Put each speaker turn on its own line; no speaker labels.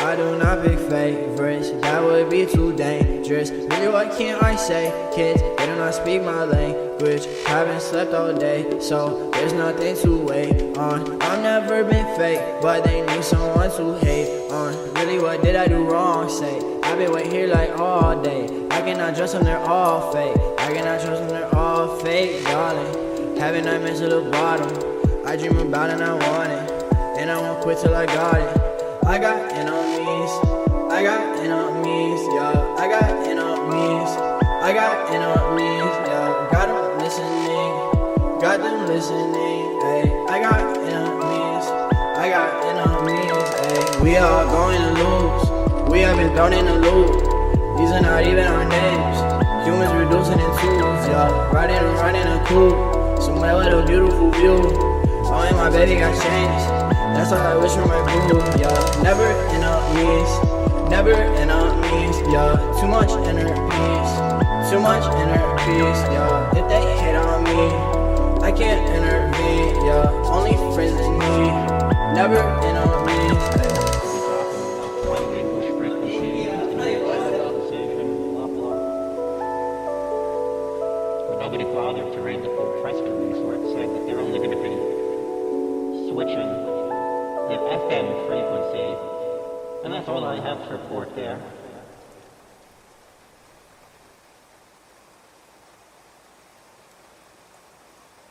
I do not pick favorites, that would be too dangerous. Really, what can I say? Kids, they do not speak my language. Haven't slept all day, so there's nothing to wait on. I've never been fake, but they need someone to hate on. Really, what did I do wrong? Say, I've been waiting here like all day. I cannot trust them, they're all fake. I cannot trust them, they're all fake, darling. Having nightmares at the bottom, I dream about it and I want it, and I won't quit till I got it. I got enemies, I got enemies, yeah. I got enemies, I got enemies, yeah. Got them listening, ayy. I got enemies, ayy. We are going to lose, we have been thrown in the loop. These are not even our names, humans reducing in tools, yeah. Riding a coupe, somewhere with a beautiful view. Oh, and my baby got changed, that's all I wish for my boo, yeah. Never enemies, yeah. Too much inner peace, yeah. If they hate on me, I can't intervene, yeah. Only friends in need, never enemies.
Nobody bothered to read the full press release where it said that they're only going to be switching the FM frequency, and that's all I have to report there.